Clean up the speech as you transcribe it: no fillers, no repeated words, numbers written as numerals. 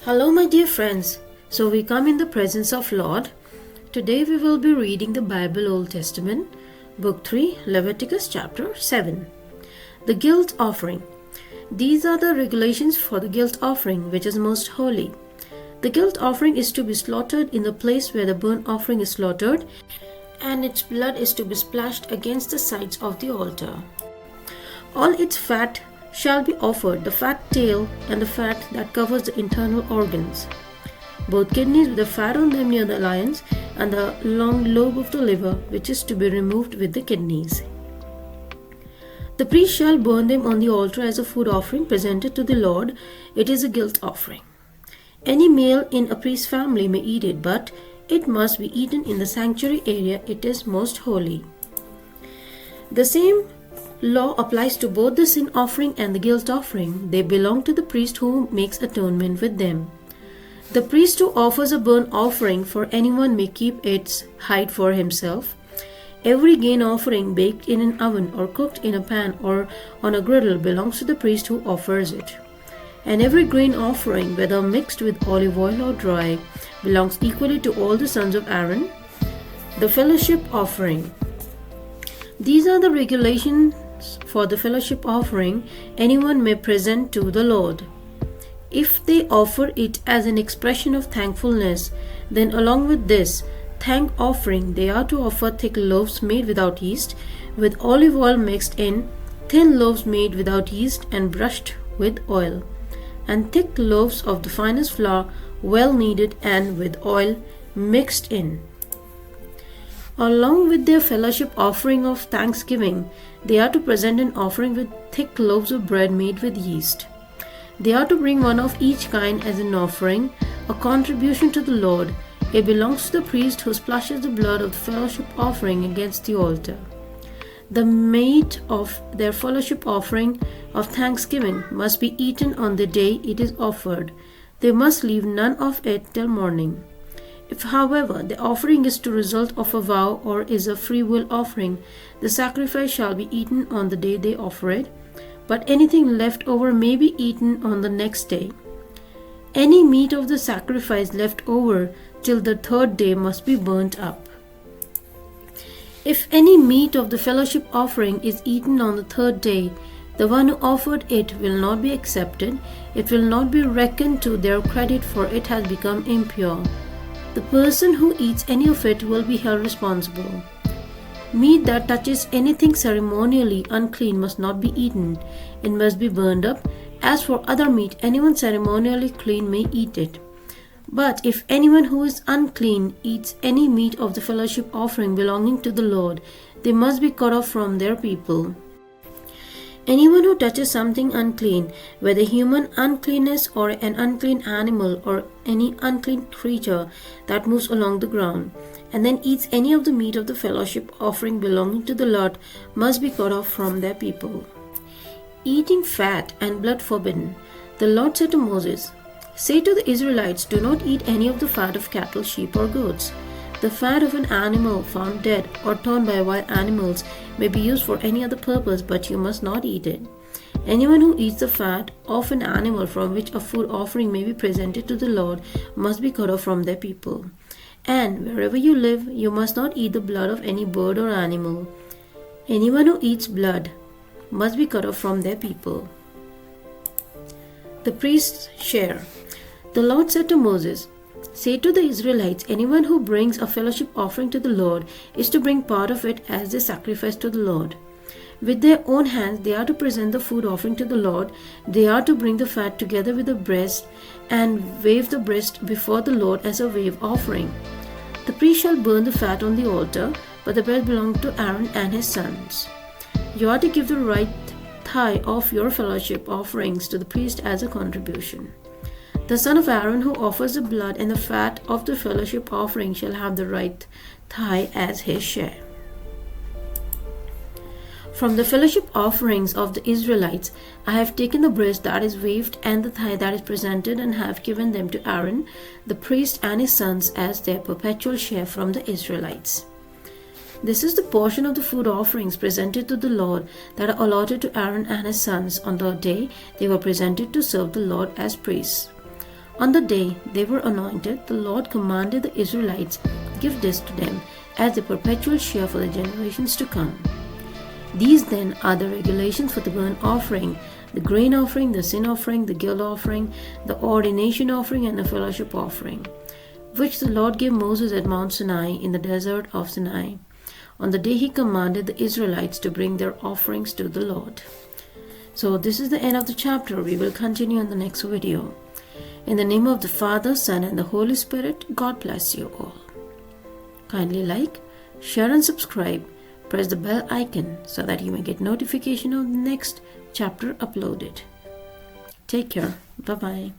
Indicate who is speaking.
Speaker 1: Hello, my dear friends. So we come in the presence of Lord. Today we will be reading the Bible Old Testament, Book 3, Leviticus chapter 7. The guilt offering. These are the regulations for the guilt offering, which is most holy. The guilt offering is to be slaughtered in the place where the burnt offering is slaughtered, and its blood is to be splashed against the sides of the altar. All its fat shall be offered, the fat tail and the fat that covers the internal organs, both kidneys with the fat on them near the lions, and the long lobe of the liver, which is to be removed with the kidneys. The priest shall burn them on the altar as a food offering presented to the Lord. It is a guilt offering. Any male in a priest's family may eat it, but it must be eaten in the sanctuary area. It is most holy. The same law applies to both the sin offering and the guilt offering. They belong to the priest who makes atonement with them. The priest who offers a burnt offering for anyone may keep its hide for himself. Every grain offering baked in an oven or cooked in a pan or on a griddle belongs to the priest who offers it. And every grain offering, whether mixed with olive oil or dry, belongs equally to all the sons of Aaron. The fellowship offering. These are the regulations for the fellowship offering anyone may present to the Lord. If they offer it as an expression of thankfulness, then along with this thank offering they are to offer thick loaves made without yeast, with olive oil mixed in, thin loaves made without yeast and brushed with oil, and thick loaves of the finest flour, well kneaded and with oil mixed in. Along with their fellowship offering of thanksgiving, they are to present an offering with thick loaves of bread made with yeast. They are to bring one of each kind as an offering, a contribution to the Lord. It belongs to the priest who splashes the blood of the fellowship offering against the altar. The meat of their fellowship offering of thanksgiving must be eaten on the day it is offered. They must leave none of it till morning. If, however, the offering is the result of a vow or is a free will offering, the sacrifice shall be eaten on the day they offer it, but anything left over may be eaten on the next day. Any meat of the sacrifice left over till the third day must be burnt up. If any meat of the fellowship offering is eaten on the third day, the one who offered it will not be accepted. It will not be reckoned to their credit, for it has become impure. The person who eats any of it will be held responsible. Meat that touches anything ceremonially unclean must not be eaten. It must be burned up. As for other meat, anyone ceremonially clean may eat it. But if anyone who is unclean eats any meat of the fellowship offering belonging to the Lord, they must be cut off from their people. Anyone who touches something unclean, whether human uncleanness or an unclean animal or any unclean creature that moves along the ground, and then eats any of the meat of the fellowship offering belonging to the Lord, must be cut off from their people. Eating fat and blood forbidden. The Lord said to Moses, "Say to the Israelites, do not eat any of the fat of cattle, sheep or goats. The fat of an animal found dead or torn by wild animals may be used for any other purpose, but you must not eat it. Anyone who eats the fat of an animal from which a food offering may be presented to the Lord must be cut off from their people. And wherever you live, you must not eat the blood of any bird or animal. Anyone who eats blood must be cut off from their people." The priest's share. The Lord said to Moses, "Say to the Israelites, anyone who brings a fellowship offering to the Lord is to bring part of it as their sacrifice to the Lord. With their own hands they are to present the food offering to the Lord. They are to bring the fat together with the breast and wave the breast before the Lord as a wave offering. The priest shall burn the fat on the altar, but the breast belongs to Aaron and his sons. You are to give the right thigh of your fellowship offerings to the priest as a contribution. The son of Aaron who offers the blood and the fat of the fellowship offering shall have the right thigh as his share. From the fellowship offerings of the Israelites, I have taken the breast that is waved and the thigh that is presented and have given them to Aaron, the priest and his sons as their perpetual share from the Israelites. This is the portion of the food offerings presented to the Lord that are allotted to Aaron and his sons on the day they were presented to serve the Lord as priests. On the day they were anointed, the Lord commanded the Israelites to give this to them as a perpetual share for the generations to come. These then are the regulations for the burnt offering, the grain offering, the sin offering, the guilt offering, the ordination offering, and the fellowship offering, which the Lord gave Moses at Mount Sinai in the desert of Sinai, on the day he commanded the Israelites to bring their offerings to the Lord. So this is the end of the chapter. We will continue in the next video. In the name of the Father, Son, and the Holy Spirit, God bless you all. Kindly like, share, and subscribe. Press the bell icon so that you may get notification of the next chapter uploaded. Take care. Bye-bye.